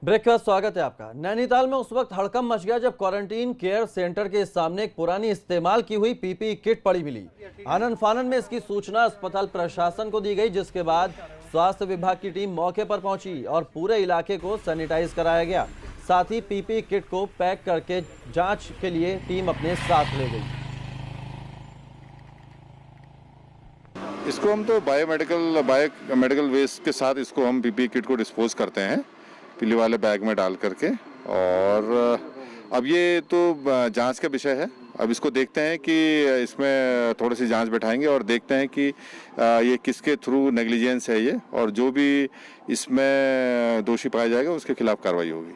Break के बाद स्वागत है आपका। नैनीताल में उस वक्त हड़कंप मच गया जब क्वारंटीन केयर सेंटर के सामने एक पुरानी इस्तेमाल की हुई पीपीई किट पड़ी मिली। आनन फानन में इसकी सूचना अस्पताल प्रशासन को दी गई, जिसके बाद स्वास्थ्य विभाग की टीम मौके पर पहुंची और पूरे इलाके को सैनिटाइज कराया गया। साथ ही पीपीई किट को पैक करके जांच के लिए टीम अपने साथ ले गई। इसको हम तो बायोमेडिकल वेस्ट के साथ इसको हम पीपीई किट को डिस्पोज करते हैं पीले वाले बैग में डाल करके। और अब ये तो जांच का विषय है। अब इसको देखते हैं कि इसमें थोड़ी सी जांच बैठाएंगे और देखते हैं कि ये किसके थ्रू नेग्लिजेंस है ये, और जो भी इसमें दोषी पाया जाएगा उसके खिलाफ कार्रवाई होगी।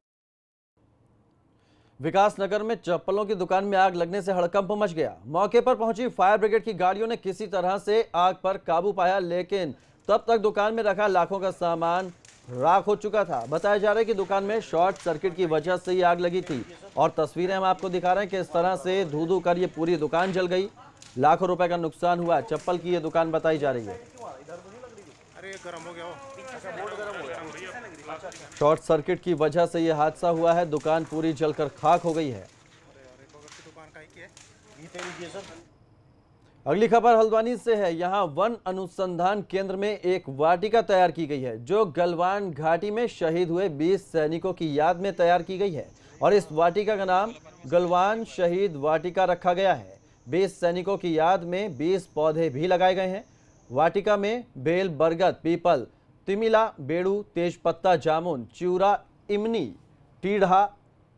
विकासनगर में चप्पलों की दुकान में आग लगने से हड़कंप मच गया। मौके पर पहुंची फायर ब्रिगेड की गाड़ियों ने किसी तरह से आग पर काबू पाया, लेकिन तब तक दुकान में रखा लाखों का सामान राख हो चुका था। बताया जा रहा है कि दुकान में शॉर्ट सर्किट की वजह से ही आग लगी थी और तस्वीरें हम आपको दिखा रहे हैं कि इस तरह से धू धू कर ये पूरी दुकान जल गई। लाखों रुपए का नुकसान हुआ। चप्पल की ये दुकान बताई जा रही है। शॉर्ट सर्किट की वजह से ये हादसा हुआ है। दुकान पूरी जलकर खाक हो गई है। अगली खबर हल्द्वानी से है। यहां वन अनुसंधान केंद्र में एक वाटिका तैयार की गई है, जो गलवान घाटी में शहीद हुए 20 सैनिकों की याद में तैयार की गई है और इस वाटिका का नाम गलवान शहीद वाटिका रखा गया है। 20 सैनिकों की याद में 20 पौधे भी लगाए गए हैं। वाटिका में बेल, बरगद, पीपल, तिमिला, बेड़ू, तेजपत्ता, जामुन, चिउरा, इमनी, टीढ़ा,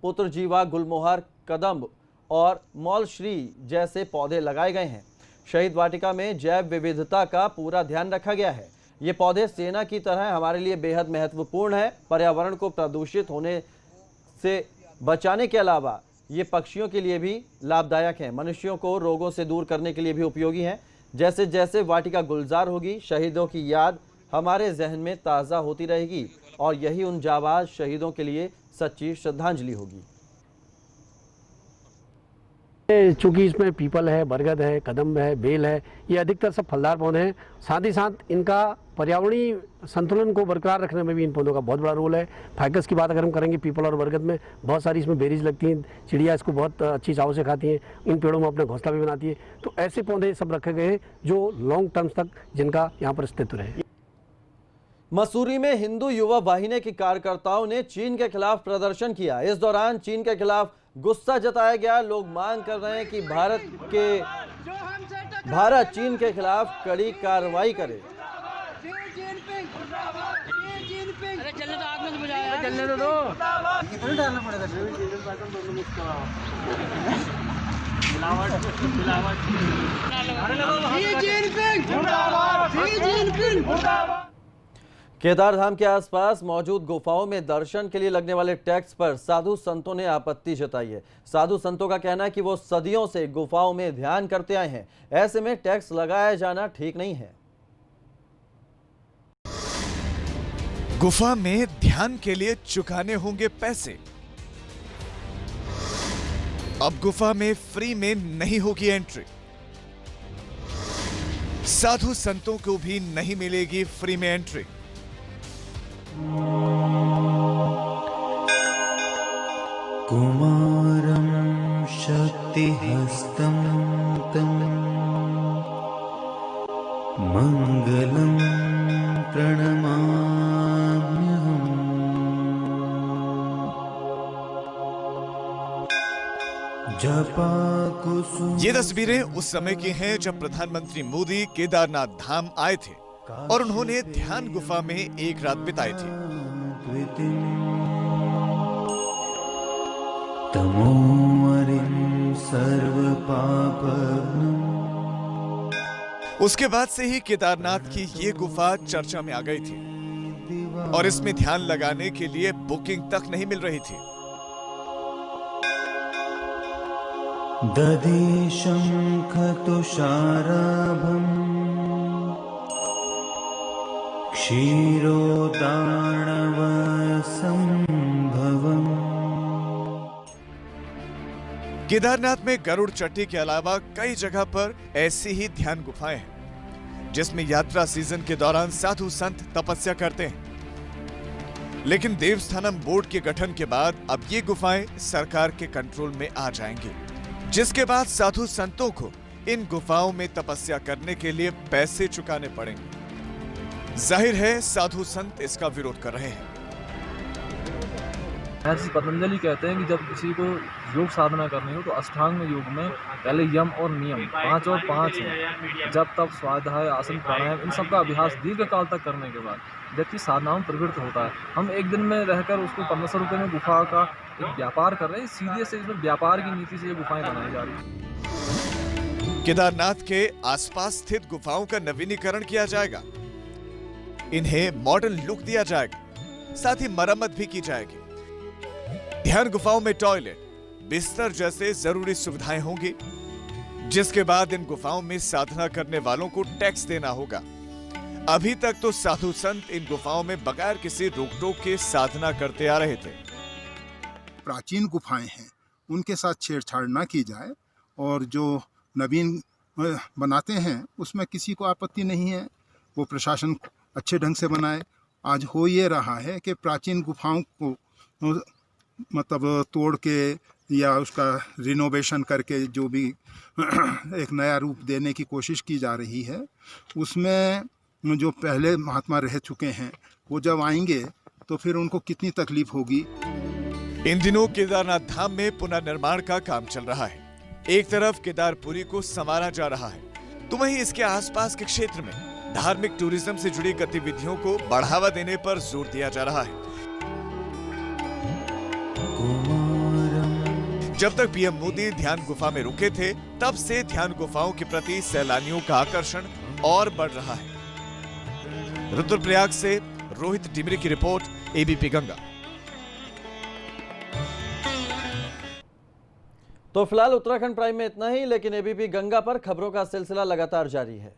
पुत्रजीवा, गुलमोहर, कदम्ब और मौलश्री जैसे पौधे लगाए गए हैं। शहीद वाटिका में जैव विविधता का पूरा ध्यान रखा गया है। ये पौधे सेना की तरह हमारे लिए बेहद महत्वपूर्ण है। पर्यावरण को प्रदूषित होने से बचाने के अलावा ये पक्षियों के लिए भी लाभदायक हैं। मनुष्यों को रोगों से दूर करने के लिए भी उपयोगी हैं। जैसे जैसे वाटिका गुलजार होगी, शहीदों की याद हमारे जहन में ताज़ा होती रहेगी और यही उन जाबाज शहीदों के लिए सच्ची श्रद्धांजलि होगी। चूँकि इसमें पीपल है, बरगद है, कदम्ब है, बेल है, ये अधिकतर सब फलदार पौधे हैं। साथ ही साथ इनका पर्यावरणीय संतुलन को बरकरार रखने में भी इन पौधों का बहुत बड़ा रोल है। फाइकस की बात अगर हम करेंगे, पीपल और बरगद में बहुत सारी इसमें बेरीज लगती हैं। चिड़िया इसको बहुत अच्छी चाव से खाती हैं। इन पेड़ों में अपना घोंसला भी बनाती है। तो ऐसे पौधे सब रखे गए हैं जो लॉन्ग टर्म्स तक जिनका यहाँ पर अस्तित्व रहे। मसूरी में हिंदू युवा वाहिनी के कार्यकर्ताओं ने चीन के खिलाफ प्रदर्शन किया। इस दौरान चीन के खिलाफ गुस्सा जताया गया। लोग मांग कर रहे हैं कि भारत चीन के खिलाफ कड़ी कार्रवाई करे। केदारधाम के आसपास मौजूद गुफाओं में दर्शन के लिए लगने वाले टैक्स पर साधु संतों ने आपत्ति जताई है। साधु संतों का कहना है कि वो सदियों से गुफाओं में ध्यान करते आए हैं। ऐसे में टैक्स लगाया जाना ठीक नहीं है। गुफा में ध्यान के लिए चुकाने होंगे पैसे। अब गुफा में फ्री में नहीं होगी एंट्री। साधु संतों को भी नहीं मिलेगी फ्री में एंट्री। कुमारं शक्तिहस्तं तं मंगलं प्रणमाम्यहम्। ये तस्वीरें उस समय की हैं जब प्रधानमंत्री मोदी केदारनाथ धाम आए थे और उन्होंने ध्यान गुफा में एक रात बिताई थी। उसके बाद से ही केदारनाथ की ये गुफा चर्चा में आ गई थी और इसमें ध्यान लगाने के लिए बुकिंग तक नहीं मिल रही थी। दधि शंख तुषाराभम् क्षीरोदार्णव संभवम्। केदारनाथ में गरुड़ चट्टी के अलावा कई जगह पर ऐसी ही ध्यान गुफाएं हैं जिसमें यात्रा सीजन के दौरान साधु संत तपस्या करते हैं। लेकिन देवस्थानम बोर्ड के गठन के बाद अब ये गुफाएं सरकार के कंट्रोल में आ जाएंगी, जिसके बाद साधु संतों को इन गुफाओं में तपस्या करने के लिए पैसे चुकाने पड़ेंगे। जाहिर है साधु संत इसका विरोध कर रहे हैं। महर्षि पतंजलि कहते हैं कि जब किसी को योग साधना करनी हो तो अष्टांग योग में पहले यम और नियम 5 और 5 है। जब तब स्वाध्याय, आसन, प्राणायाम इन सब का अभ्यास दीर्घ काल तक करने के बाद व्यक्ति साधनाओं में प्रवृत्त होता है। हम एक दिन में रहकर उसको 1500 रुपये में गुफा का एक व्यापार कर रहे हैं। सीधे से इसमें व्यापार की नीति से ये गुफाएं बनाई जा रही हैं। केदारनाथ के आसपास स्थित गुफाओं का नवीनीकरण किया जाएगा, इन्हें मॉडर्न लुक दिया जाएगा, साथ ही मरम्मत भी की जाएगी। ध्यान गुफाओं में टॉयलेट, बिस्तर जैसे जरूरी सुविधाएं होंगी, जिसके बाद इन गुफाओं में साधना करने वालों को टैक्स देना होगा। अभी तक तो साधु संत इन गुफाओं में बगैर किसी रोक टोक के साधना करते आ रहे थे। प्राचीन गुफाएं हैं, उनके साथ छेड़छाड़ ना की जाए और जो नवीन बनाते हैं उसमें किसी को आपत्ति नहीं है, वो प्रशासन अच्छे ढंग से बनाए। आज हो ये रहा है कि प्राचीन गुफाओं को मतलब तोड़ के या उसका रिनोवेशन करके जो भी एक नया रूप देने की कोशिश की जा रही है, उसमें जो पहले महात्मा रह चुके हैं वो जब आएंगे तो फिर उनको कितनी तकलीफ होगी। इन दिनों केदारनाथ धाम में पुनर्निर्माण का काम चल रहा है। एक तरफ केदारपुरी को संवारा जा रहा है, तो वहीं इसके आसपास के क्षेत्र में धार्मिक टूरिज्म से जुड़ी गतिविधियों को बढ़ावा देने पर जोर दिया जा रहा है। जब तक पीएम मोदी ध्यान गुफा में रुके थे, तब से ध्यान गुफाओं के प्रति सैलानियों का आकर्षण और बढ़ रहा है। रुद्रप्रयाग से रोहित डिमरी की रिपोर्ट, एबीपी गंगा। तो फिलहाल उत्तराखंड प्राइम में इतना ही, लेकिन एबीपी गंगा पर खबरों का सिलसिला लगातार जारी है।